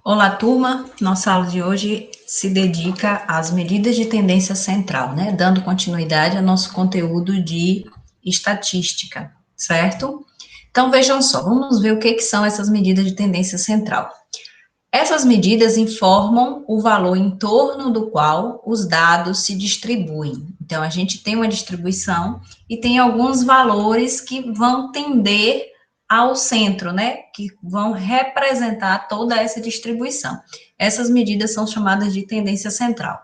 Olá, turma. Nossa aula de hoje se dedica às medidas de tendência central, né? Dando continuidade ao nosso conteúdo de estatística, certo? Então, vejam só, vamos ver o que são essas medidas de tendência central. Essas medidas informam o valor em torno do qual os dados se distribuem. Então, a gente tem uma distribuição e tem alguns valores que vão tender ao centro, né? Que vão representar toda essa distribuição. Essas medidas são chamadas de tendência central.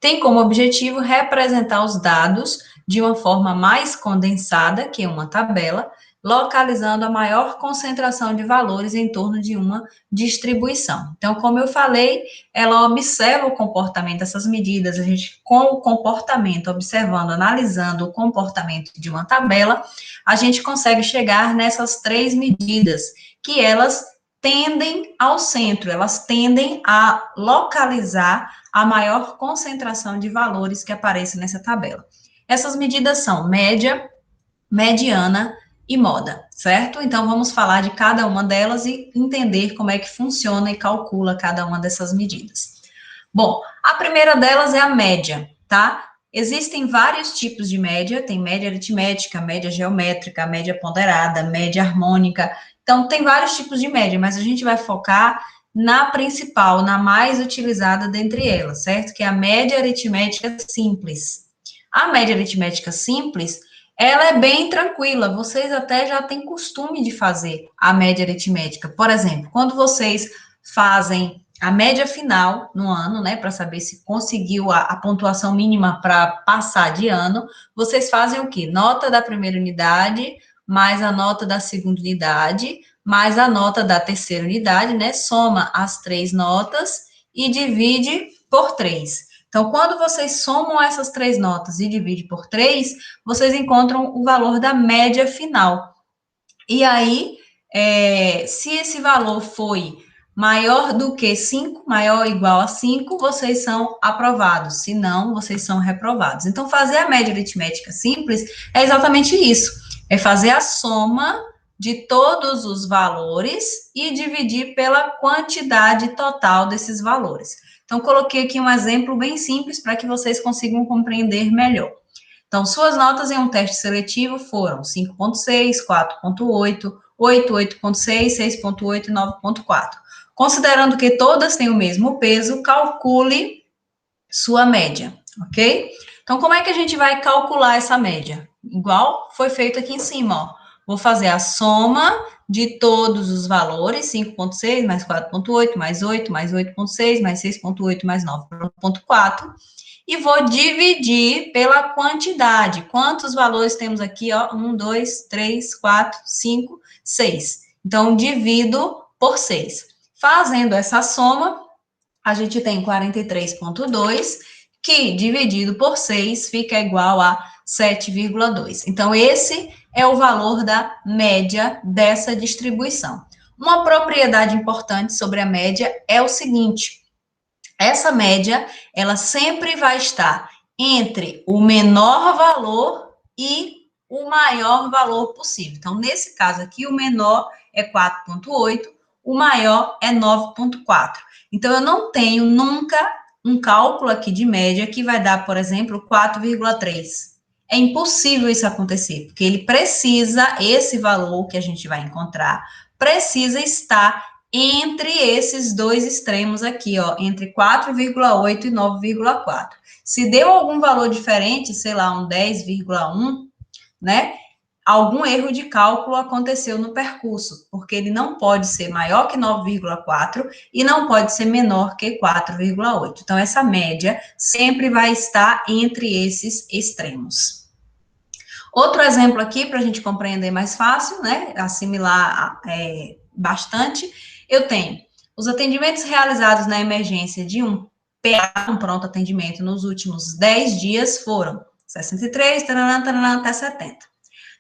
Tem como objetivo representar os dados de uma forma mais condensada, que é uma tabela, localizando a maior concentração de valores em torno de uma distribuição. Então, como eu falei, ela observa o comportamento dessas medidas, a gente, com o comportamento, observando, analisando o comportamento de uma tabela, a gente consegue chegar nessas três medidas, que elas tendem ao centro, elas tendem a localizar a maior concentração de valores que aparecem nessa tabela. Essas medidas são média, mediana e moda, certo? Então, vamos falar de cada uma delas e entender como é que funciona e calcula cada uma dessas medidas. Bom, a primeira delas é a média, tá? Existem vários tipos de média, tem média aritmética, média geométrica, média ponderada, média harmônica. Então, tem vários tipos de média, mas a gente vai focar na principal, na mais utilizada dentre elas, certo? Que é a média aritmética simples. A média aritmética simples, ela é bem tranquila, vocês até já têm costume de fazer a média aritmética. Por exemplo, quando vocês fazem a média final no ano, né, para saber se conseguiu a pontuação mínima para passar de ano, vocês fazem o quê? Nota da primeira unidade, mais a nota da segunda unidade, mais a nota da terceira unidade, né, soma as três notas e divide por 3. Então, quando vocês somam essas três notas e dividem por 3, vocês encontram o valor da média final. E aí, se esse valor foi maior do que 5, maior ou igual a 5, vocês são aprovados. Se não, vocês são reprovados. Então, fazer a média aritmética simples é exatamente isso. É fazer a soma de todos os valores e dividir pela quantidade total desses valores. Então, coloquei aqui um exemplo bem simples para que vocês consigam compreender melhor. Então, suas notas em um teste seletivo foram 5,6, 4,8, 8, 8,6, 6,8 e 9,4. Considerando que todas têm o mesmo peso, calcule sua média, ok? Então, como é que a gente vai calcular essa média? Igual foi feito aqui em cima, ó. Vou fazer a soma de todos os valores, 5,6 mais 4,8, mais 8, mais 8,6, mais 6,8, mais 9,4, e vou dividir pela quantidade. Quantos valores temos aqui? Ó? 1, 2, 3, 4, 5, 6. Então, divido por 6. Fazendo essa soma, a gente tem 43,2, que dividido por 6 fica igual a 7,2. Então, esse é o valor da média dessa distribuição. Uma propriedade importante sobre a média é o seguinte: essa média, ela sempre vai estar entre o menor valor e o maior valor possível. Então, nesse caso aqui, o menor é 4,8, o maior é 9,4. Então, eu não tenho nunca um cálculo aqui de média que vai dar, por exemplo, 4,3. É impossível isso acontecer, porque ele precisa, esse valor que a gente vai encontrar, precisa estar entre esses dois extremos aqui, ó, entre 4,8 e 9,4. Se deu algum valor diferente, sei lá, um 10,1, né? Algum erro de cálculo aconteceu no percurso, porque ele não pode ser maior que 9,4 e não pode ser menor que 4,8. Então, essa média sempre vai estar entre esses extremos. Outro exemplo aqui, para a gente compreender mais fácil, né? Assimilar bastante, eu tenho os atendimentos realizados na emergência de um PA, um pronto atendimento, nos últimos 10 dias foram 63, taranã, taranã, até 70.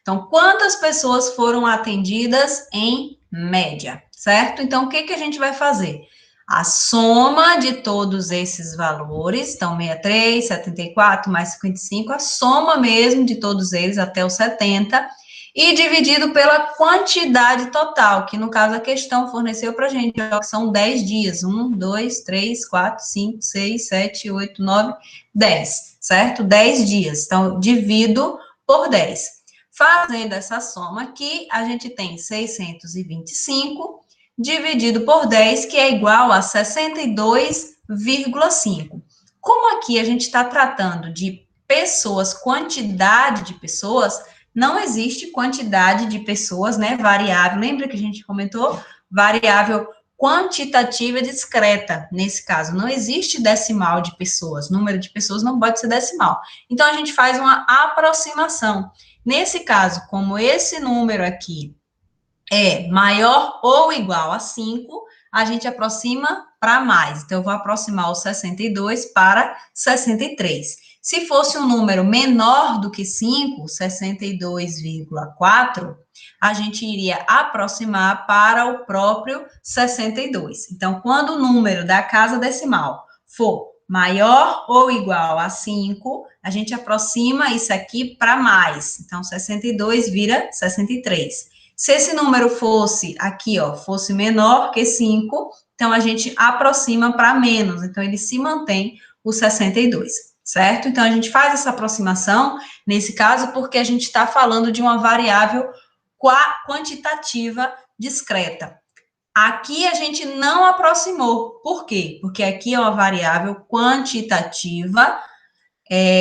Então, quantas pessoas foram atendidas em média, certo? Então, o que, que a gente vai fazer? A soma de todos esses valores, então 63, 74, mais 55, a soma mesmo de todos eles até os 70, e dividido pela quantidade total, que no caso a questão forneceu para a gente, ó, que são 10 dias. 1, 2, 3, 4, 5, 6, 7, 8, 9, 10, certo? 10 dias. Então, divido por 10. Fazendo essa soma aqui, a gente tem 625 dividido por 10, que é igual a 62,5. Como aqui a gente está tratando de pessoas, quantidade de pessoas, não existe quantidade de pessoas, né, variável, lembra que a gente comentou? Variável quantitativa discreta, nesse caso, não existe decimal de pessoas, número de pessoas não pode ser decimal. Então, a gente faz uma aproximação. Nesse caso, como esse número aqui é maior ou igual a 5, a gente aproxima para mais. Então, eu vou aproximar o 62 para 63. Se fosse um número menor do que 5, 62,4, a gente iria aproximar para o próprio 62. Então, quando o número da casa decimal for maior ou igual a 5, a gente aproxima isso aqui para mais. Então, 62 vira 63. Se esse número fosse aqui, ó, fosse menor que 5, então a gente aproxima para menos. Então, ele se mantém o 62, certo? Então, a gente faz essa aproximação, nesse caso, porque a gente está falando de uma variável quantitativa discreta. Aqui a gente não aproximou. Por quê? Porque aqui é uma variável quantitativa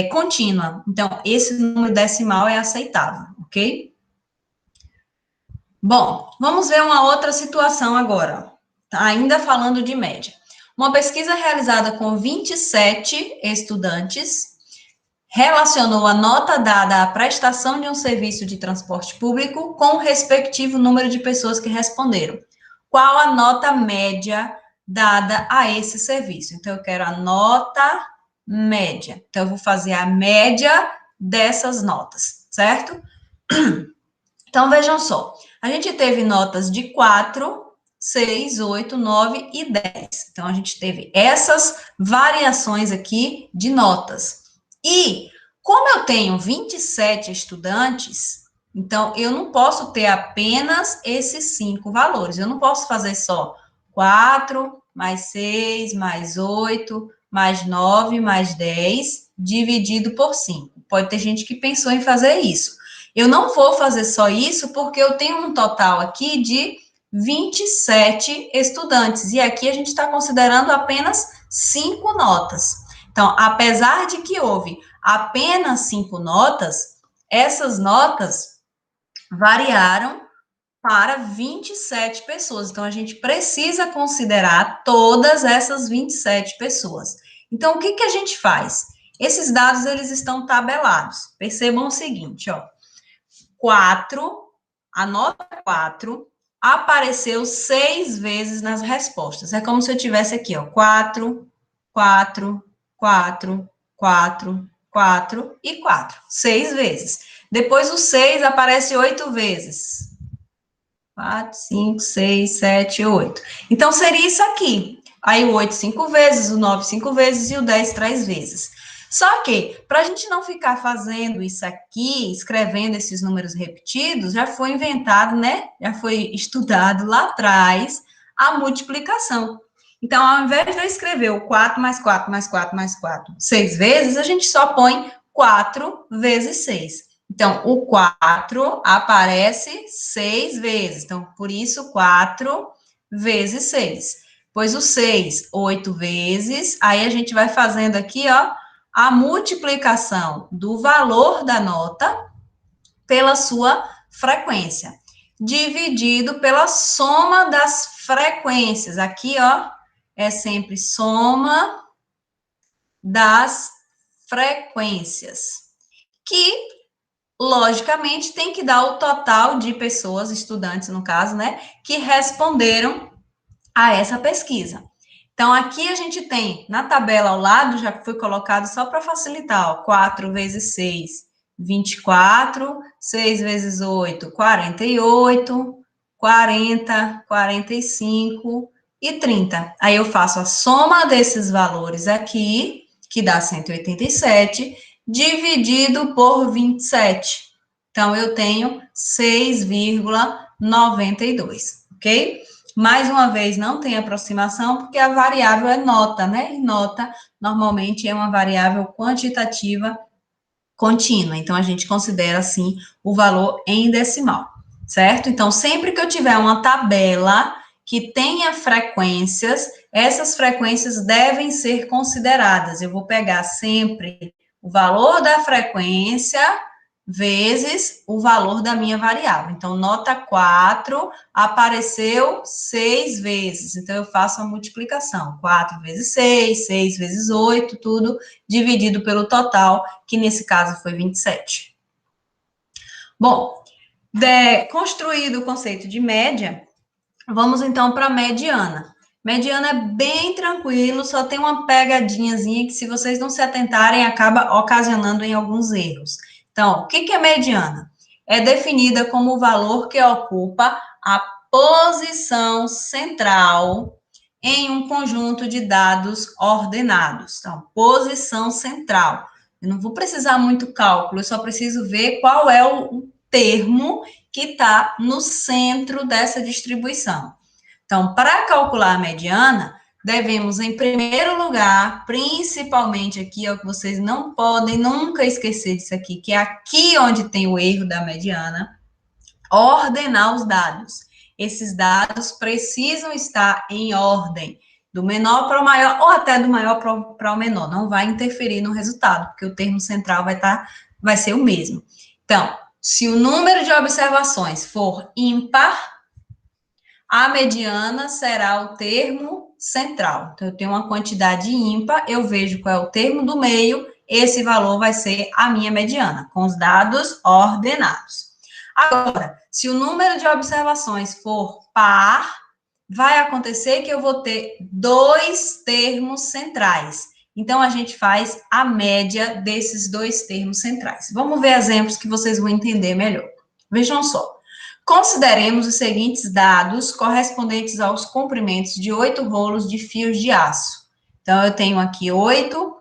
contínua. Então, esse número decimal é aceitável, ok? Bom, vamos ver uma outra situação agora, ainda falando de média. Uma pesquisa realizada com 27 estudantes relacionou a nota dada à prestação de um serviço de transporte público com o respectivo número de pessoas que responderam. Qual a nota média dada a esse serviço? Então, eu quero a nota média. Então, eu vou fazer a média dessas notas, certo? Então, vejam só, a gente teve notas de 4, 6, 8, 9 e 10. Então, a gente teve essas variações aqui de notas. E, como eu tenho 27 estudantes, então, eu não posso ter apenas esses 5 valores. Eu não posso fazer só 4, mais 6, mais 8, mais 9, mais 10, dividido por 5. Pode ter gente que pensou em fazer isso. Eu não vou fazer só isso, porque eu tenho um total aqui de 27 estudantes, e aqui a gente está considerando apenas 5 notas. Então, apesar de que houve apenas 5 notas, essas notas variaram para 27 pessoas. Então, a gente precisa considerar todas essas 27 pessoas. Então, o que que a gente faz? Esses dados, eles estão tabelados. Percebam o seguinte, ó. 4, a nota 4 apareceu 6 vezes nas respostas. É como se eu tivesse aqui, ó, 4, 4, 4, 4, 4 e 4. 6 vezes. Depois o 6 aparece 8 vezes. 4, 5, 6, 7, 8. Então, seria isso aqui. Aí o 8 5 vezes, o 9 5 vezes e o 10 3 vezes. Só que, para a gente não ficar fazendo isso aqui, escrevendo esses números repetidos, já foi inventado, né? Já foi estudado lá atrás a multiplicação. Então, ao invés de eu escrever o 4 mais 4 mais 4 mais 4 6 vezes, a gente só põe 4 vezes 6. Então, o 4 aparece 6 vezes. Então, por isso, 4 vezes 6. Pois o 6, 8 vezes. Aí, a gente vai fazendo aqui, ó, a multiplicação do valor da nota pela sua frequência, dividido pela soma das frequências. Aqui, ó, é sempre soma das frequências, que, logicamente, tem que dar o total de pessoas, estudantes, no caso, né, que responderam a essa pesquisa. Então, aqui a gente tem, na tabela ao lado, já foi colocado só para facilitar, ó, 4 vezes 6, 24, 6 vezes 8, 48, 40, 45 e 30. Aí eu faço a soma desses valores aqui, que dá 187, dividido por 27. Então, eu tenho 6,92, ok? Mais uma vez, não tem aproximação, porque a variável é nota, né? E nota, normalmente, é uma variável quantitativa contínua. Então, a gente considera, assim, o valor em decimal, certo? Então, sempre que eu tiver uma tabela que tenha frequências, essas frequências devem ser consideradas. Eu vou pegar sempre o valor da frequência vezes o valor da minha variável. Então, nota 4 apareceu 6 vezes. Então, eu faço a multiplicação. 4 vezes 6, 6 vezes 8, tudo dividido pelo total, que nesse caso foi 27. Bom, construído o conceito de média, vamos então para a mediana. Mediana é bem tranquilo, só tem uma pegadinhazinha que, se vocês não se atentarem, acaba ocasionando em alguns erros. Então, o que é mediana? É definida como o valor que ocupa a posição central em um conjunto de dados ordenados. Então, posição central. Eu não vou precisar muito cálculo, eu só preciso ver qual é o termo que está no centro dessa distribuição. Então, para calcular a mediana, devemos, em primeiro lugar, principalmente aqui, é o que vocês não podem nunca esquecer disso aqui, que é aqui onde tem o erro da mediana, ordenar os dados. Esses dados precisam estar em ordem, do menor para o maior, ou até do maior para o menor. Não vai interferir no resultado, porque o termo central vai ser o mesmo. Então, se o número de observações for ímpar, a mediana será o termo central. Então, eu tenho uma quantidade ímpar, eu vejo qual é o termo do meio, esse valor vai ser a minha mediana, com os dados ordenados. Agora, se o número de observações for par, vai acontecer que eu vou ter dois termos centrais. Então, a gente faz a média desses dois termos centrais. Vamos ver exemplos que vocês vão entender melhor. Vejam só. Consideremos os seguintes dados correspondentes aos comprimentos de 8 rolos de fios de aço. Então, eu tenho aqui 8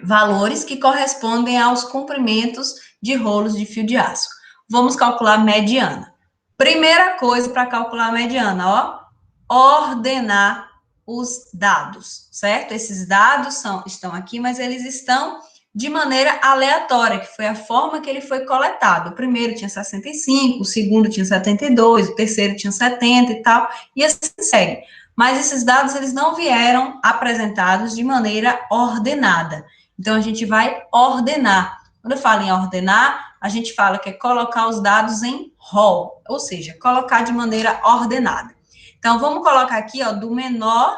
valores que correspondem aos comprimentos de rolos de fio de aço. Vamos calcular a mediana. Primeira coisa para calcular a mediana, ordenar os dados, certo? Esses dados estão aqui, mas eles estão de maneira aleatória, que foi a forma que ele foi coletado. O primeiro tinha 65, o segundo tinha 72, o terceiro tinha 70 e tal, e assim segue. Mas esses dados, eles não vieram apresentados de maneira ordenada. Então, a gente vai ordenar. Quando eu falo em ordenar, a gente fala que é colocar os dados em rol, ou seja, colocar de maneira ordenada. Então, vamos colocar aqui, do menor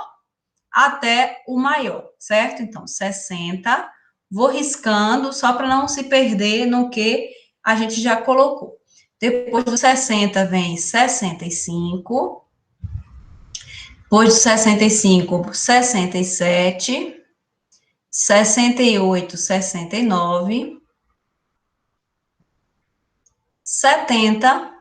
até o maior, certo? Então, 60, vou riscando, só para não se perder no que a gente já colocou. Depois do 60 vem 65, depois do 65, 67, 68, 69, 70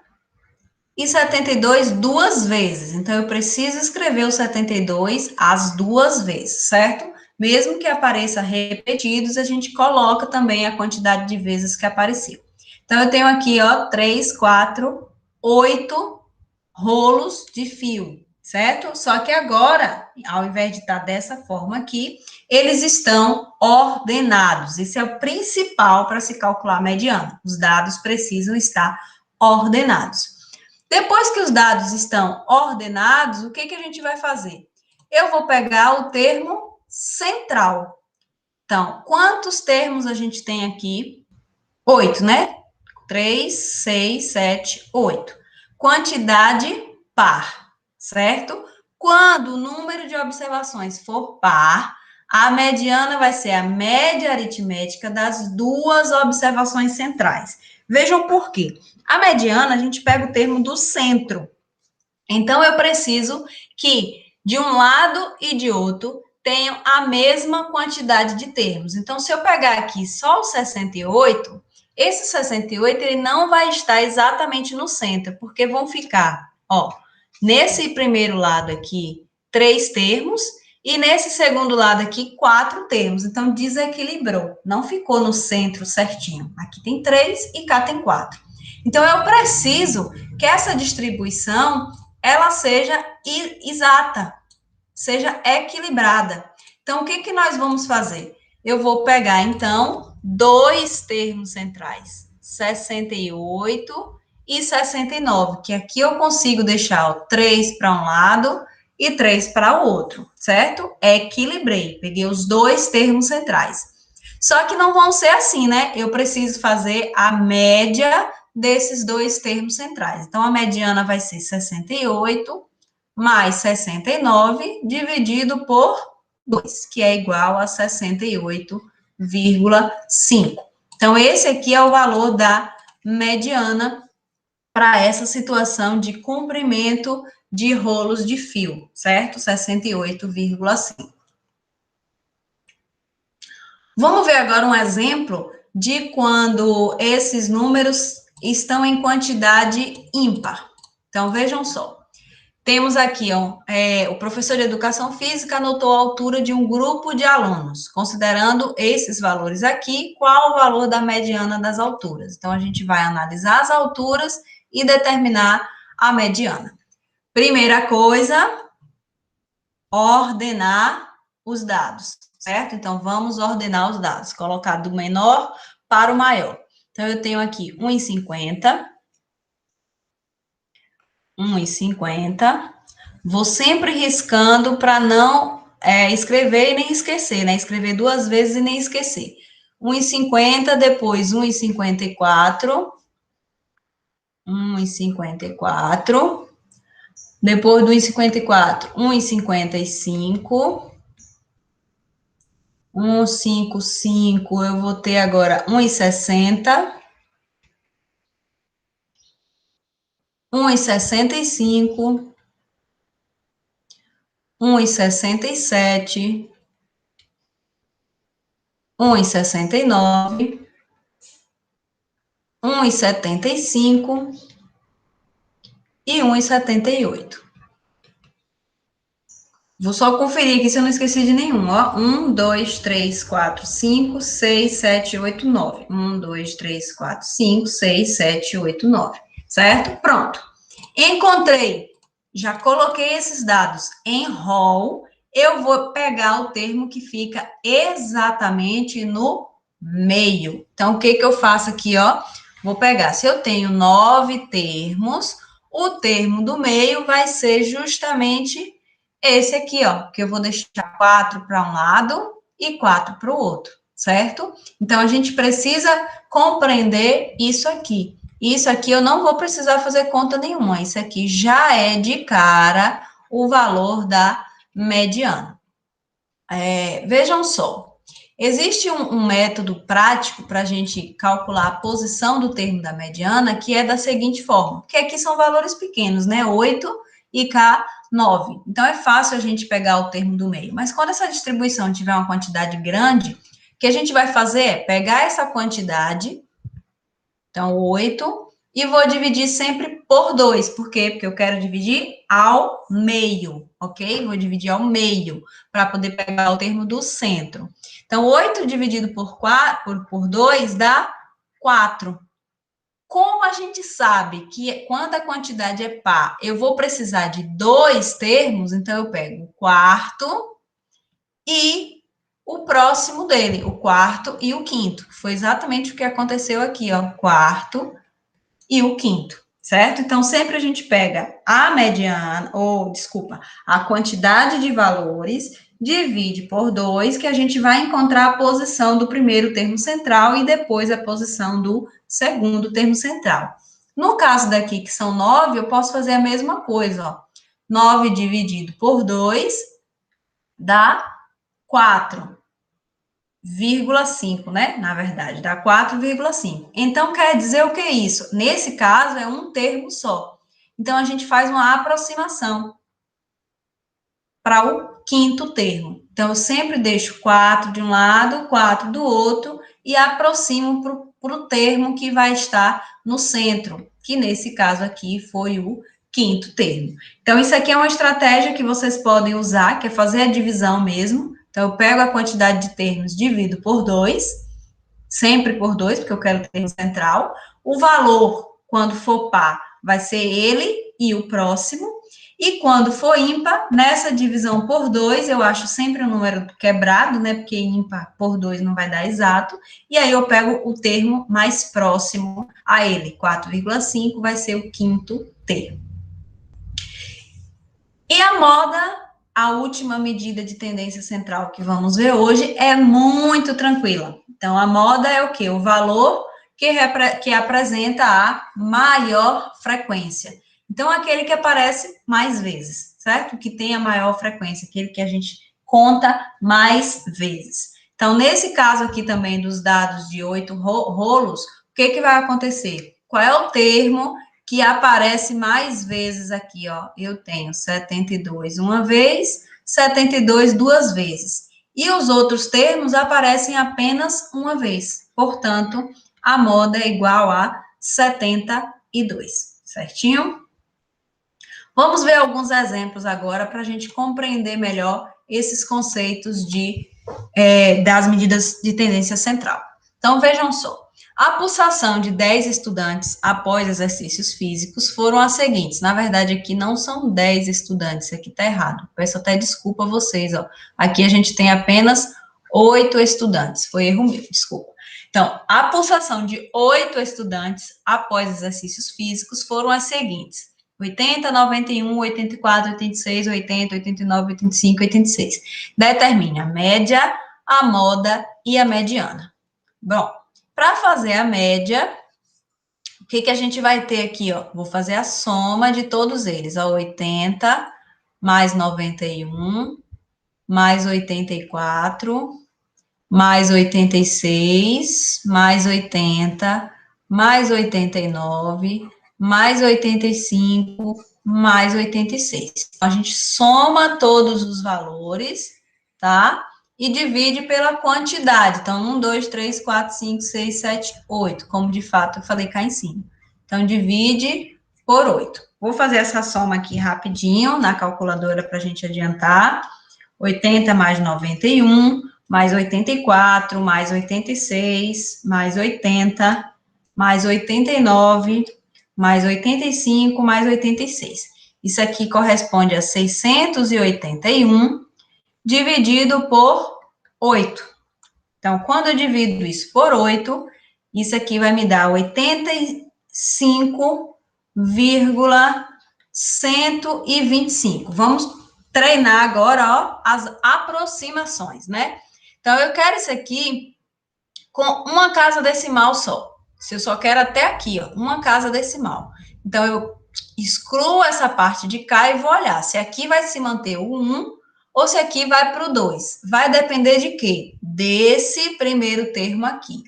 e 72 duas vezes. Então, eu preciso escrever o 72 as duas vezes, certo? Mesmo que apareça repetidos, a gente coloca também a quantidade de vezes que apareceu. Então, eu tenho aqui, 3, 4, 8 rolos de fio, certo? Só que agora, ao invés de estar dessa forma aqui, eles estão ordenados. Esse é o principal para se calcular a mediana. Os dados precisam estar ordenados. Depois que os dados estão ordenados, o que a gente vai fazer? Eu vou pegar o termo central. Então, quantos termos a gente tem aqui? 8, né? 3, 6, 7, 8. Quantidade par, certo? Quando o número de observações for par, a mediana vai ser a média aritmética das duas observações centrais. Vejam por quê. A mediana, a gente pega o termo do centro. Então, eu preciso que de um lado e de outro tenham a mesma quantidade de termos. Então, se eu pegar aqui só o 68, esse 68 ele não vai estar exatamente no centro, porque vão ficar, nesse primeiro lado aqui, 3 termos, e nesse segundo lado aqui, 4 termos. Então, desequilibrou, não ficou no centro certinho. Aqui tem 3 e cá tem 4. Então, eu preciso que essa distribuição, ela seja exata, seja equilibrada. Então, o que que nós vamos fazer? Eu vou pegar, então, dois termos centrais, 68 e 69, que aqui eu consigo deixar 3 para um lado e 3 para o outro, certo? Equilibrei, peguei os dois termos centrais. Só que não vão ser assim, né? Eu preciso fazer a média desses dois termos centrais. Então, a mediana vai ser 68 mais 69 dividido por 2, que é igual a 68,5. Então, esse aqui é o valor da mediana para essa situação de comprimento de rolos de fio, certo? 68,5. Vamos ver agora um exemplo de quando esses números estão em quantidade ímpar. Então, vejam só. Temos aqui, ó, o professor de educação física anotou a altura de um grupo de alunos. Considerando esses valores aqui, qual o valor da mediana das alturas? Então, a gente vai analisar as alturas e determinar a mediana. Primeira coisa, ordenar os dados, certo? Então, vamos ordenar os dados, colocar do menor para o maior. Então, eu tenho aqui 1,50, 1,50. Vou sempre riscando para não escrever e nem esquecer, né? Escrever duas vezes e nem esquecer. 1,50, depois 1,54. 1,54. Depois do 1,54, 1,55. 1,55, eu vou ter agora 1,60. 1,65. 1,67. 1,69, 1,75 e 1,78. Vou só conferir aqui se eu não esqueci de nenhum, ó. 1, 2, 3, 4, 5, 6, 7, 8, 9. 1, 2, 3, 4, 5, 6, 7, 8, 9. Certo? Pronto. Encontrei. Já coloquei esses dados em rol. Eu vou pegar o termo que fica exatamente no meio. Então, o que que eu faço aqui, ó? Vou pegar, se eu tenho 9 termos, o termo do meio vai ser justamente esse aqui, ó, que eu vou deixar 4 para um lado e 4 para o outro, certo? Então, a gente precisa compreender isso aqui. Isso aqui eu não vou precisar fazer conta nenhuma, isso aqui já é de cara o valor da mediana. Vejam só, existe um método prático para a gente calcular a posição do termo da mediana, que é da seguinte forma, que aqui são valores pequenos, né? 8 e cá 9. Então, é fácil a gente pegar o termo do meio. Mas quando essa distribuição tiver uma quantidade grande, o que a gente vai fazer é pegar essa quantidade, então 8, e vou dividir sempre por 2. Por quê? Porque eu quero dividir ao meio, ok? Vou dividir ao meio, para poder pegar o termo do centro. Então, 8 dividido por 2 dá 4. Como a gente sabe que quando a quantidade é par, eu vou precisar de dois termos, então eu pego o quarto e o próximo dele, o quarto e o quinto. Foi exatamente o que aconteceu aqui, ó, quarto e o quinto, certo? Então, sempre a gente pega a mediana, ou, desculpa, a quantidade de valores, divide por 2, que a gente vai encontrar a posição do primeiro termo central e depois a posição do segundo termo central. No caso daqui, que são 9, eu posso fazer a mesma coisa, ó. 9 dividido por 2 dá 4,5, né? Na verdade, dá 4,5. Então, quer dizer o que é isso? Nesse caso, é um termo só. Então, a gente faz uma aproximação para o quinto termo. Então, eu sempre deixo 4 de um lado, 4 do outro, e aproximo para o termo que vai estar no centro, que nesse caso aqui foi o quinto termo. Então, isso aqui é uma estratégia que vocês podem usar, que é fazer a divisão mesmo. Então, eu pego a quantidade de termos, divido por 2, sempre por 2, porque eu quero o termo central. O valor, quando for par, vai ser ele e o próximo. E quando for ímpar, nessa divisão por 2, eu acho sempre um número quebrado, né? Porque ímpar por 2 não vai dar exato. E aí eu pego o termo mais próximo a ele. 4,5 vai ser o quinto termo. E a moda, a última medida de tendência central que vamos ver hoje, é muito tranquila. Então, a moda é o quê? O valor que apresenta a maior frequência. Então, aquele que aparece mais vezes, certo? Que tem a maior frequência, aquele que a gente conta mais vezes. Então, nesse caso aqui também dos dados de 8 rolos, o que vai acontecer? Qual é o termo que aparece mais vezes aqui, ó? Eu tenho 72 uma vez, 72 duas vezes. E os outros termos aparecem apenas uma vez. Portanto, a moda é igual a 72, certinho? Vamos ver alguns exemplos agora para a gente compreender melhor esses conceitos das medidas de tendência central. Então, vejam só. A pulsação de 10 estudantes após exercícios físicos foram as seguintes. Na verdade, aqui não são 10 estudantes, aqui está errado. Peço até desculpa a vocês, ó. Aqui a gente tem apenas 8 estudantes. Foi erro meu, desculpa. Então, a pulsação de 8 estudantes após exercícios físicos foram as seguintes: 80, 91, 84, 86, 80, 89, 85, 86. Determine a média, a moda e a mediana. Bom, para fazer a média, o que a gente vai ter aqui, ó? Vou fazer a soma de todos eles, ó, 80 mais 91, mais 84, mais 86, mais 80, mais 89, mais 85, mais 86. Então, a gente soma todos os valores, tá? E divide pela quantidade. Então, 1, 2, 3, 4, 5, 6, 7, 8, como de fato eu falei cá em cima. Então, divide por 8. Vou fazer essa soma aqui rapidinho na calculadora para a gente adiantar. 80 mais 91, mais 84, mais 86, mais 80, mais 89, mais 85, mais 86. Isso aqui corresponde a 681 dividido por 8. Então, quando eu divido isso por 8, isso aqui vai me dar 85,125. Vamos treinar agora, ó, as aproximações, né? Então, eu quero isso aqui com uma casa decimal só. Se eu só quero até aqui, ó, uma casa decimal. Então, eu excluo essa parte de cá e vou olhar se aqui vai se manter o 1 ou se aqui vai para o 2. Vai depender de quê? Desse primeiro termo aqui.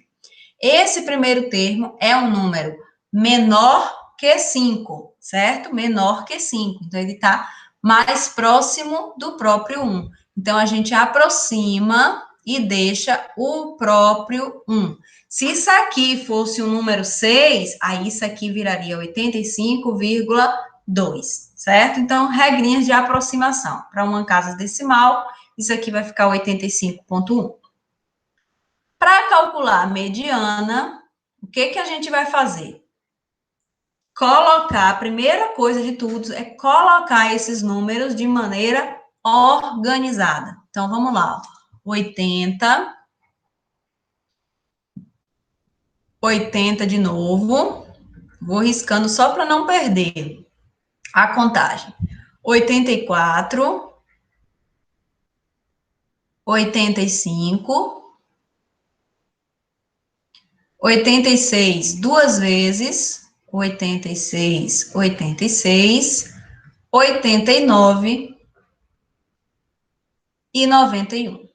Esse primeiro termo é um número menor que 5, certo? Menor que 5. Então, ele está mais próximo do próprio 1. Então, a gente aproxima e deixa o próprio 1. Se isso aqui fosse o número 6, aí isso aqui viraria 85,2, certo? Então, regrinhas de aproximação. Para uma casa decimal, isso aqui vai ficar 85,1. Para calcular a mediana, o que a gente vai fazer? Colocar, a primeira coisa de tudo é colocar esses números de maneira organizada. Então, vamos lá. 80 de novo. Vou riscando só para não perder a contagem. 84, 85, 86 duas vezes, 86, 86, 89 e 91.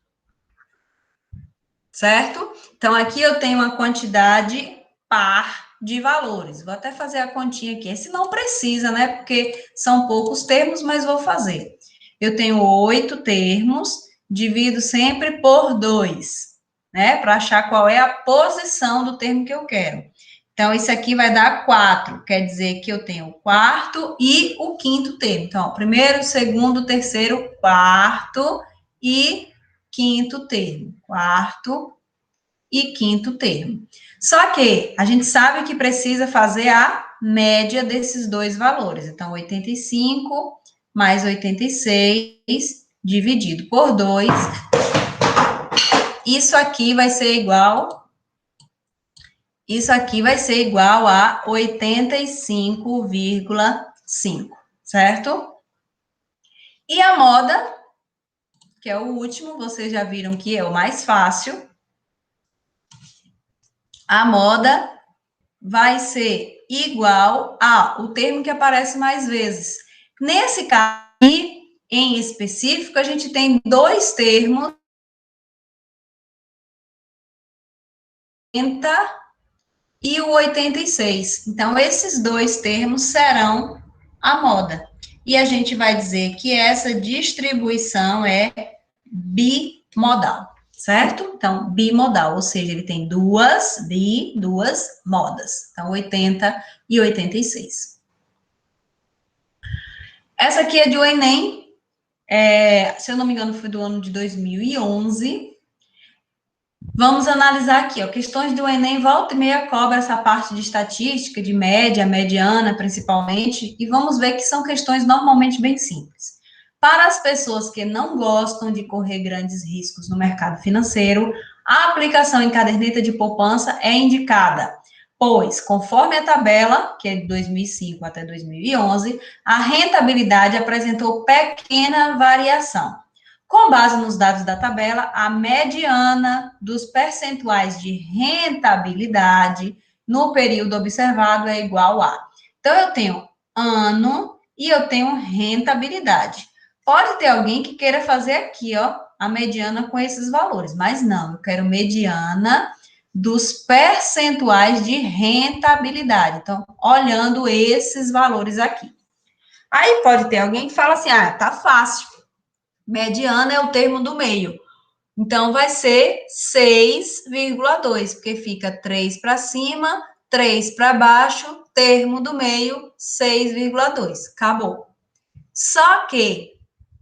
Certo? Então, aqui eu tenho uma quantidade par de valores. Vou até fazer a continha aqui. Esse não precisa, né? Porque são poucos termos, mas vou fazer. Eu tenho 8 termos, divido sempre por 2, né? Para achar qual é a posição do termo que eu quero. Então, isso aqui vai dar 4, quer dizer que eu tenho o quarto e o quinto termo. Então, primeiro, segundo, terceiro, quarto e quinto termo. Quarto e quinto termo. Só que a gente sabe que precisa fazer a média desses dois valores. Então, 85 mais 86 dividido por 2. Isso aqui vai ser igual a 85,5, certo? E a moda, que é o último, vocês já viram que é o mais fácil. A moda vai ser igual o termo que aparece mais vezes. Nesse caso aqui, em específico, a gente tem dois termos, 80 e o 86. Então, esses dois termos serão a moda. E a gente vai dizer que essa distribuição é bimodal, certo? Então, bimodal, ou seja, ele tem duas modas. Então, 80 e 86. Essa aqui é do Enem, se eu não me engano, foi do ano de 2011. Vamos analisar aqui, ó, questões do Enem, volta e meia cobra essa parte de estatística, de média, mediana, principalmente, e vamos ver que são questões normalmente bem simples. Para as pessoas que não gostam de correr grandes riscos no mercado financeiro, a aplicação em caderneta de poupança é indicada, pois, conforme a tabela, que é de 2005 até 2011, a rentabilidade apresentou pequena variação. Com base nos dados da tabela, a mediana dos percentuais de rentabilidade no período observado é igual a. Então, eu tenho ano e eu tenho rentabilidade. Pode ter alguém que queira fazer aqui, ó, a mediana com esses valores, mas não, eu quero mediana dos percentuais de rentabilidade. Então, olhando esses valores aqui. Aí pode ter alguém que fala assim: tá fácil. Mediana é o termo do meio. Então, vai ser 6,2, porque fica 3 para cima, 3 para baixo, termo do meio, 6,2. Acabou. Só que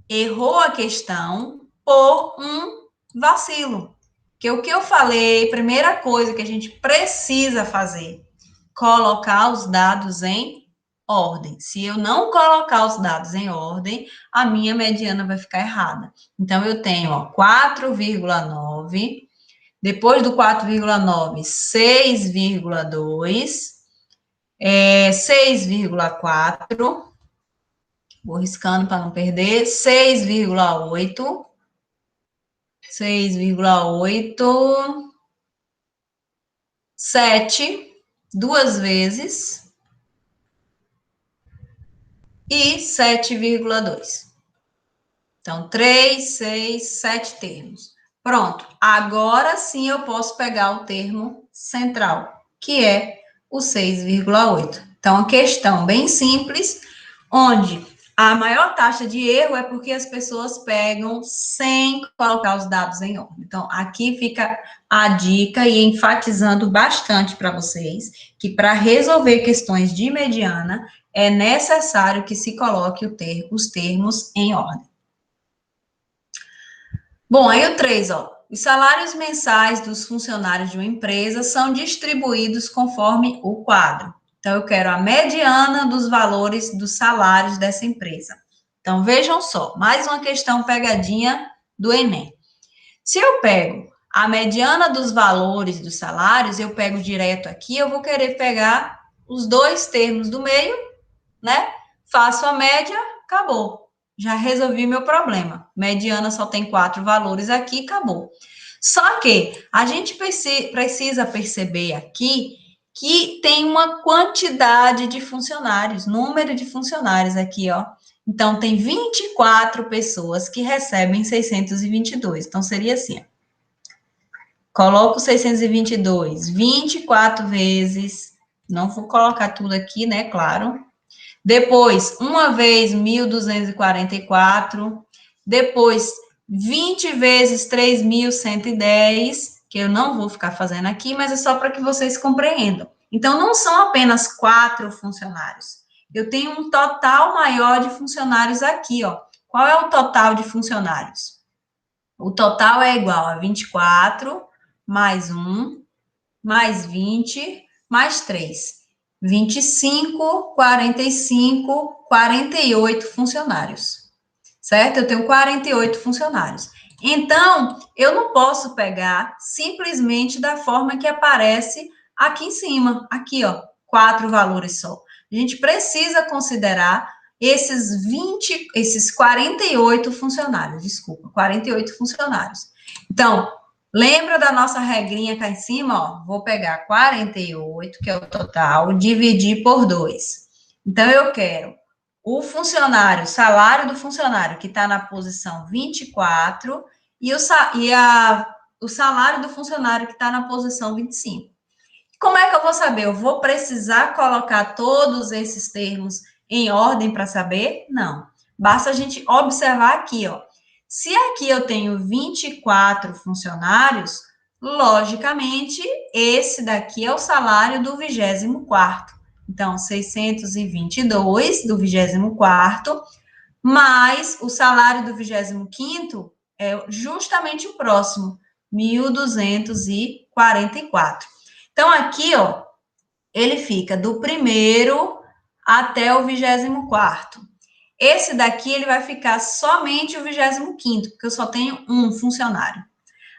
errou a questão por um vacilo. Que o que eu falei, primeira coisa que a gente precisa fazer, colocar os dados em ordem. Se eu não colocar os dados em ordem, a minha mediana vai ficar errada. Então, eu tenho, ó, 4,9, depois do 4,9, 6,2, 6,4, vou riscando para não perder, 6,8, 7, duas vezes, e 7,2. Então, 3, 6, 7 termos. Pronto. Agora sim eu posso pegar o termo central, que é o 6,8. Então, a questão bem simples, onde a maior taxa de erro é porque as pessoas pegam sem colocar os dados em ordem. Então, aqui fica a dica e enfatizando bastante para vocês que para resolver questões de mediana é necessário que se coloque os termos em ordem. Bom, aí o 3, ó. Os salários mensais dos funcionários de uma empresa são distribuídos conforme o quadro. Então, eu quero a mediana dos valores dos salários dessa empresa. Então, vejam só, mais uma questão pegadinha do Enem. Se eu pego a mediana dos valores dos salários, eu pego direto aqui, eu vou querer pegar os dois termos do meio, né? Faço a média, acabou. Já resolvi meu problema. Mediana só tem 4 valores aqui, acabou. Só que a gente precisa perceber aqui que tem uma quantidade de funcionários, número de funcionários aqui, ó. Então, tem 24 pessoas que recebem 622. Então, seria assim, ó. Coloco 622, 24 vezes, não vou colocar tudo aqui, né, claro. Depois, uma vez 1.244, depois 20 vezes 3.110, que eu não vou ficar fazendo aqui, mas é só para que vocês compreendam. Então, não são apenas 4 funcionários. Eu tenho um total maior de funcionários aqui, ó. Qual é o total de funcionários? O total é igual a 24, mais 1, mais 20, mais 3. 25, 45, 48 funcionários, certo? Eu tenho 48 funcionários. Então, eu não posso pegar simplesmente da forma que aparece aqui em cima, aqui, ó, 4 valores só. A gente precisa considerar esses 48 funcionários, desculpa, 48 funcionários. Então, lembra da nossa regrinha cá em cima, ó? Vou pegar 48, que é o total, dividir por 2. Então, eu quero o funcionário, o salário do funcionário que está na posição 24 e o salário do funcionário que está na posição 25. Como é que eu vou saber? Eu vou precisar colocar todos esses termos em ordem para saber? Não. Basta a gente observar aqui, ó. Se aqui eu tenho 24 funcionários, logicamente, esse daqui é o salário do 24º. Então, 622 do 24º, mais o salário do 25º é justamente o próximo, 1.244. Então, aqui, ó, ele fica do primeiro até o 24º. Esse daqui, ele vai ficar somente o 25º, porque eu só tenho um funcionário.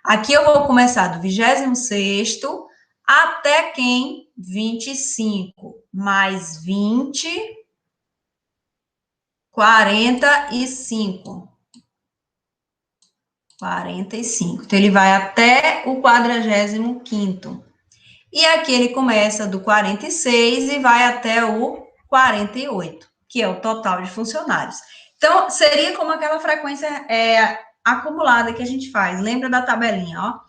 Aqui eu vou começar do 26º até quem? 25, mais 20, 45. 45. Então, ele vai até o 45º. E aqui ele começa do 46 e vai até o 48, que é o total de funcionários. Então, seria como aquela frequência acumulada que a gente faz. Lembra da tabelinha, ó?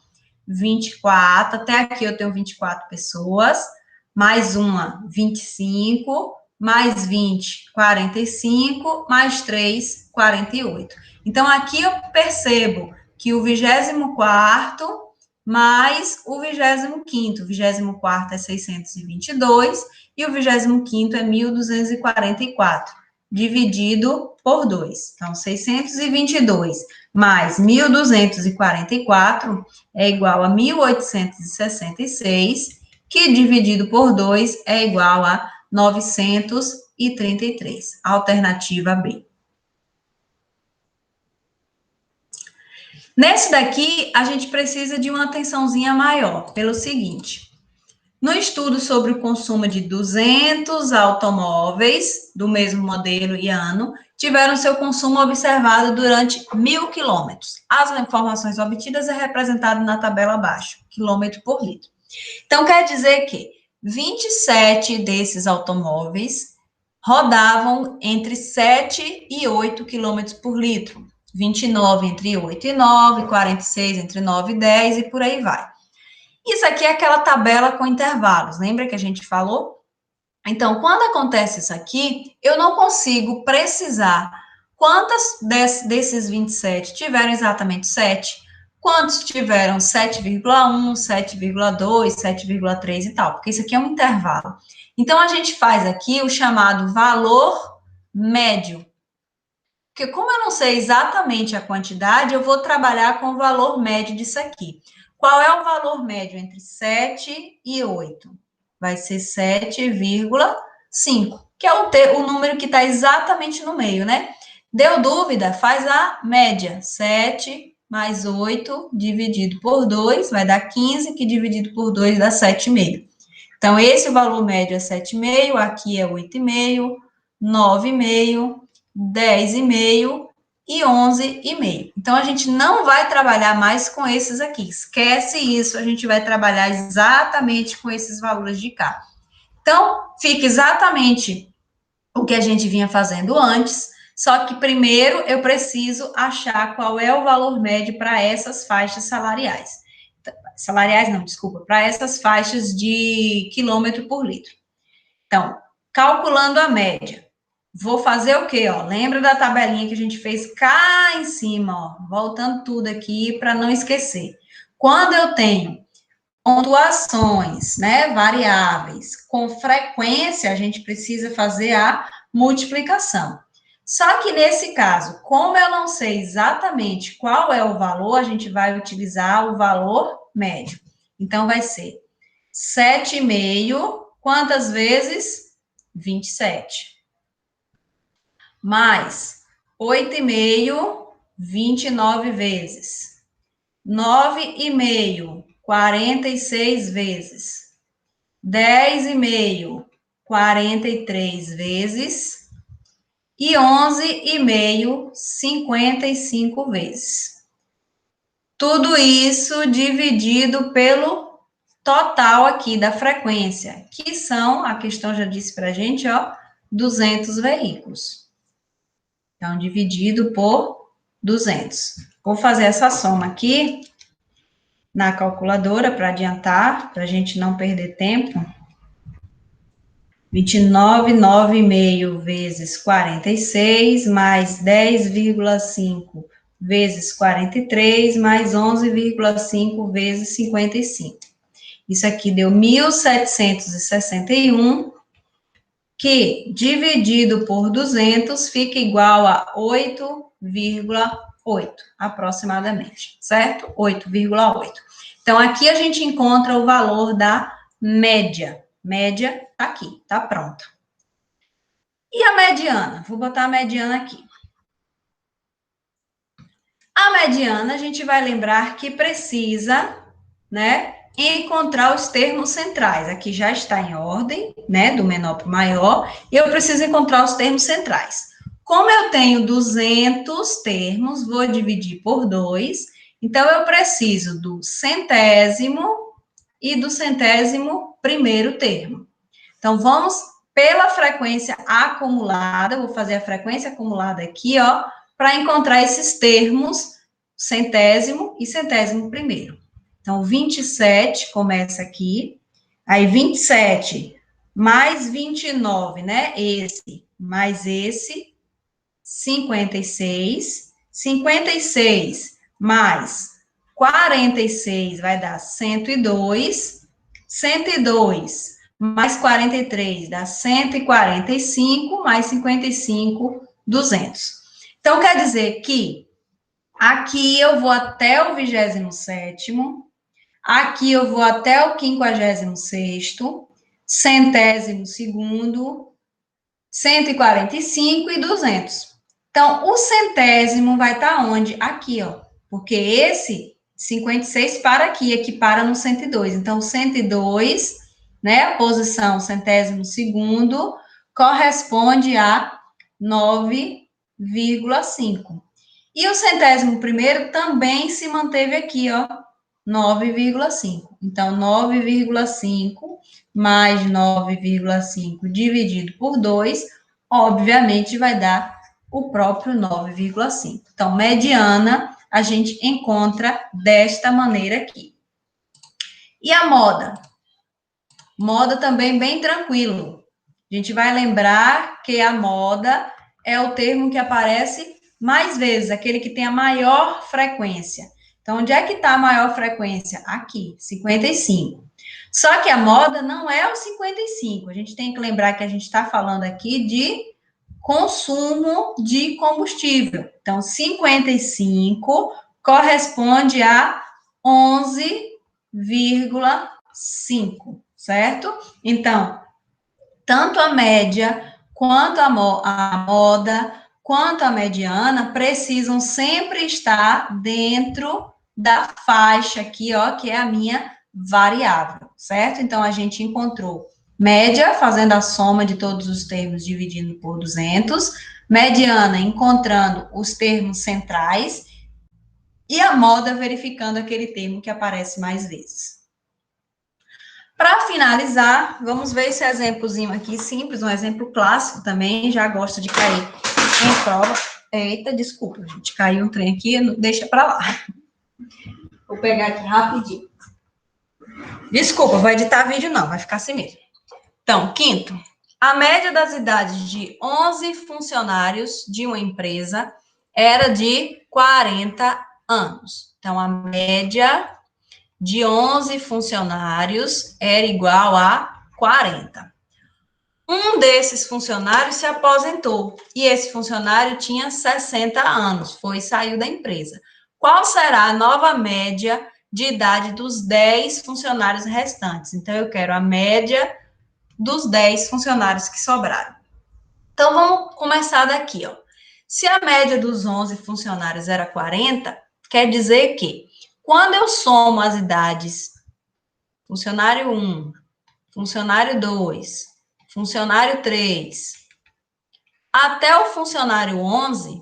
24, até aqui eu tenho 24 pessoas, mais uma, 25, mais 20, 45, mais 3, 48. Então, aqui eu percebo que o 24º mais o 25º. O 24º é 622 e o 25º é 1.244, dividido por 2. Então, 622 mais 1.244 é igual a 1.866, que dividido por 2 é igual a 933. Alternativa B. Nesse daqui, a gente precisa de uma atençãozinha maior, pelo seguinte. No estudo sobre o consumo de 200 automóveis do mesmo modelo e ano, tiveram seu consumo observado durante 1.000 quilômetros. As informações obtidas é representado na tabela abaixo, quilômetro por litro. Então, quer dizer que 27 desses automóveis rodavam entre 7 e 8 quilômetros por litro. 29 entre 8 e 9, 46 entre 9 e 10 e por aí vai. Isso aqui é aquela tabela com intervalos, lembra que a gente falou? Então, quando acontece isso aqui, eu não consigo precisar quantas desses 27 tiveram exatamente 7, quantos tiveram 7,1, 7,2, 7,3 e tal, porque isso aqui é um intervalo. Então, a gente faz aqui o chamado valor médio. Porque como eu não sei exatamente a quantidade, eu vou trabalhar com o valor médio disso aqui. Qual é o valor médio entre 7 e 8? Vai ser 7,5, que é o número que está exatamente no meio, né? Deu dúvida? Faz a média. 7 mais 8 dividido por 2 vai dar 15, que dividido por 2 dá 7,5. Então, esse valor médio é 7,5, aqui é 8,5, 9,5, 10,5 e 11,5. Então, a gente não vai trabalhar mais com esses aqui. Esquece isso, a gente vai trabalhar exatamente com esses valores de cá. Então, fica exatamente o que a gente vinha fazendo antes, só que primeiro eu preciso achar qual é o valor médio para essas faixas salariais. Salariais não, desculpa, para essas faixas de quilômetro por litro. Então, calculando a média, vou fazer o quê? Ó? Lembra da tabelinha que a gente fez cá em cima, ó, voltando tudo aqui para não esquecer. Quando eu tenho pontuações, né, variáveis com frequência, a gente precisa fazer a multiplicação. Só que nesse caso, como eu não sei exatamente qual é o valor, a gente vai utilizar o valor médio. Então, vai ser 7,5 Quantas vezes? 27. Mais 8,5, 29 vezes. 9,5, 46 vezes. 10,5, 43 vezes. E 11,5, 55 vezes. Tudo isso dividido pelo total aqui da frequência, que são, a questão já disse para a gente, ó, 200 veículos. Então, dividido por 200. Vou fazer essa soma aqui na calculadora para adiantar, para a gente não perder tempo. 29, 9,5 vezes 46, mais 10,5 vezes 43, mais 11,5 vezes 55. Isso aqui deu 1.761, que dividido por 200 fica igual a 8,8, aproximadamente, certo? 8,8. Então, aqui a gente encontra o valor da média. Média tá aqui, tá pronto. E a mediana? Vou botar a mediana aqui. A mediana, a gente vai lembrar que precisa, né, encontrar os termos centrais. Aqui já está em ordem, né, do menor para o maior, e eu preciso encontrar os termos centrais. Como eu tenho 200 termos, vou dividir por 2, então eu preciso do centésimo e do centésimo primeiro termo. Então, vamos pela frequência acumulada, vou fazer a frequência acumulada aqui, ó, para encontrar esses termos, centésimo e centésimo primeiro. Então, 27 começa aqui, aí 27 mais 29, né? Esse mais esse, 56. 56 mais 46 vai dar 102. 102 mais 43 dá 145, mais 55, 200. Então, quer dizer que aqui eu vou até o 27º, aqui eu vou até o 56º, centésimo segundo, 145 e 200. Então, o centésimo vai estar onde? Aqui, ó. Porque esse 56 para aqui, aqui para no 102. Então, 102, né, a posição centésimo segundo, corresponde a 9,5. E o centésimo primeiro também se manteve aqui, ó, 9,5. Então, 9,5 mais 9,5 dividido por 2, obviamente vai dar o próprio 9,5. Então, mediana, a gente encontra desta maneira aqui. E a moda? Moda também bem tranquilo. A gente vai lembrar que a moda é o termo que aparece mais vezes, aquele que tem a maior frequência. Então, onde é que está a maior frequência? Aqui, 55. Só que a moda não é o 55. A gente tem que lembrar que a gente está falando aqui de consumo de combustível. Então, 55 corresponde a 11,5, certo? Então, tanto a média, quanto a moda, quanto a mediana, precisam sempre estar dentro da faixa aqui, ó, que é a minha variável, certo? Então, a gente encontrou média, fazendo a soma de todos os termos, dividindo por 200, mediana, encontrando os termos centrais, e a moda, verificando aquele termo que aparece mais vezes. Para finalizar, vamos ver esse exemplozinho aqui, simples, um exemplo clássico também, já gosto de cair em prova. Eita, desculpa, gente, caiu um trem aqui, deixa para lá. Vou pegar aqui rapidinho. Desculpa, vou editar vídeo não, vai ficar assim mesmo. Então, quinto, a média das idades de 11 funcionários de uma empresa era de 40 anos. Então, a média de 11 funcionários era igual a 40. Um desses funcionários se aposentou e esse funcionário tinha 60 anos, saiu da empresa. Qual será a nova média de idade dos 10 funcionários restantes? Então, eu quero a média dos 10 funcionários que sobraram. Então, vamos começar daqui, ó. Se a média dos 11 funcionários era 40, quer dizer que, quando eu somo as idades, funcionário 1, funcionário 2, funcionário 3, até o funcionário 11,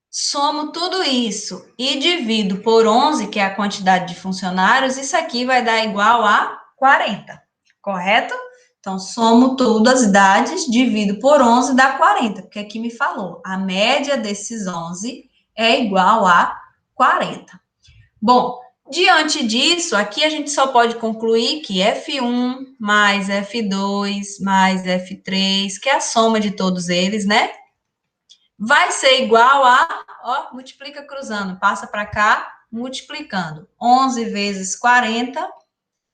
somo tudo isso e divido por 11, que é a quantidade de funcionários, isso aqui vai dar igual a 40, correto? Então, somo todas as idades, divido por 11, dá 40, porque aqui me falou, a média desses 11 é igual a 40. Bom, diante disso, aqui a gente só pode concluir que F1 mais F2 mais F3, que é a soma de todos eles, né? Vai ser igual a, ó, multiplica cruzando, passa para cá, multiplicando. 11 vezes 40,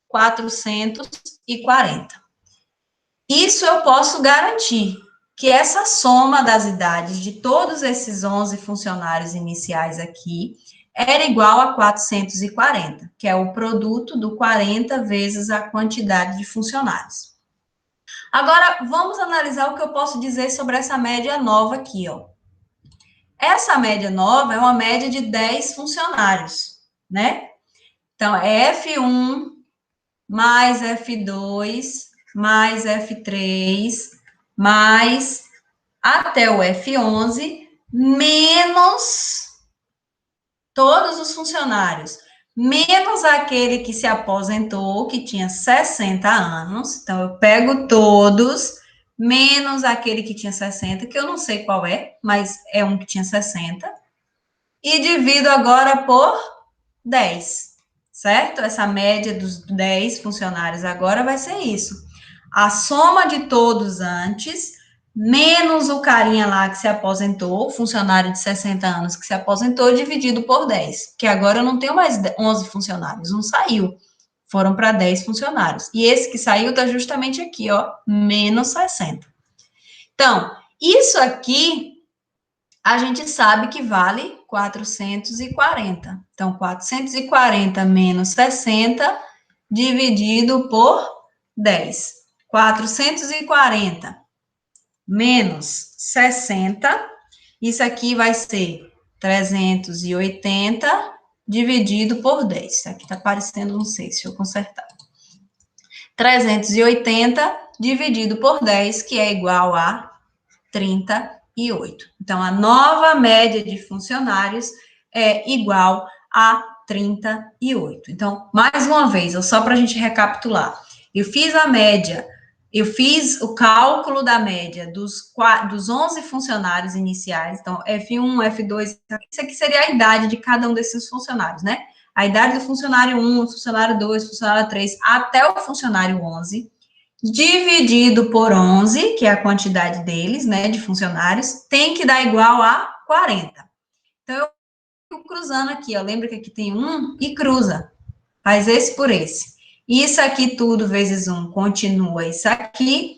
440. Isso eu posso garantir, que essa soma das idades de todos esses 11 funcionários iniciais aqui era igual a 440, que é o produto do 40 vezes a quantidade de funcionários. Agora, vamos analisar o que eu posso dizer sobre essa média nova aqui, ó. Essa média nova é uma média de 10 funcionários, né? Então, é F1 mais F2 mais F3 mais até o F11 menos todos os funcionários, menos aquele que se aposentou, que tinha 60 anos. Então, eu pego todos, menos aquele que tinha 60, que eu não sei qual é, mas é um que tinha 60, e divido agora por 10, certo? Essa média dos 10 funcionários agora vai ser isso. A soma de todos antes, menos o carinha lá que se aposentou, o funcionário de 60 anos que se aposentou, dividido por 10, que agora eu não tenho mais 11 funcionários, um saiu, foram para 10 funcionários. E esse que saiu está justamente aqui, ó, menos 60. Então, isso aqui a gente sabe que vale 440. Então, 440 menos 60 dividido por 10. 440 menos 60, isso aqui vai ser 380 dividido por 10. Isso aqui está parecendo um 6, deixa eu consertar. 380 dividido por 10, que é igual a 38. Então, a nova média de funcionários é igual a 38. Então, mais uma vez, só para a gente recapitular. Eu fiz a média, eu fiz o cálculo da média dos 11 funcionários iniciais. Então, F1, F2, isso aqui seria a idade de cada um desses funcionários, né? A idade do funcionário 1, funcionário 2, funcionário 3, até o funcionário 11, dividido por 11, que é a quantidade deles, né, de funcionários, tem que dar igual a 40. Então, eu fico cruzando aqui, ó, lembra que aqui tem 1 e cruza, faz esse por esse. Isso aqui tudo vezes 1 continua isso aqui,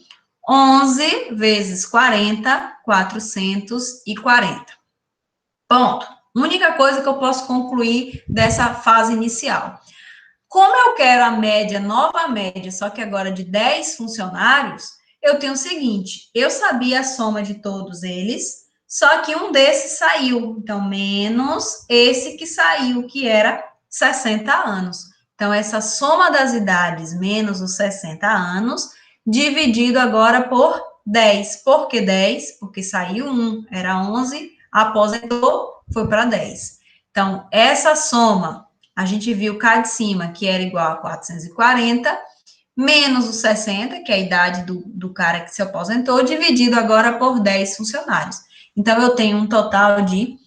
11 vezes 40, 440. Ponto. Única coisa que eu posso concluir dessa fase inicial. Como eu quero a média, nova média, só que agora de 10 funcionários, eu tenho o seguinte, eu sabia a soma de todos eles, só que um desses saiu, então, menos esse que saiu, que era 60 anos. Então, essa soma das idades menos os 60 anos, dividido agora por 10. Por que 10? Porque saiu 1, era 11, aposentou, foi para 10. Então, essa soma, a gente viu cá de cima, que era igual a 440, menos os 60, que é a idade do cara que se aposentou, dividido agora por 10 funcionários. Então, eu tenho um total de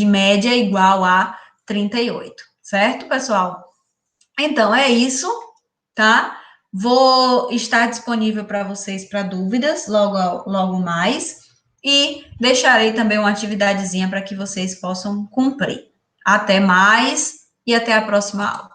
média igual a 38, certo, pessoal? Então, é isso, tá? Vou estar disponível para vocês para dúvidas logo mais, e deixarei também uma atividadezinha para que vocês possam cumprir. Até mais e até a próxima aula.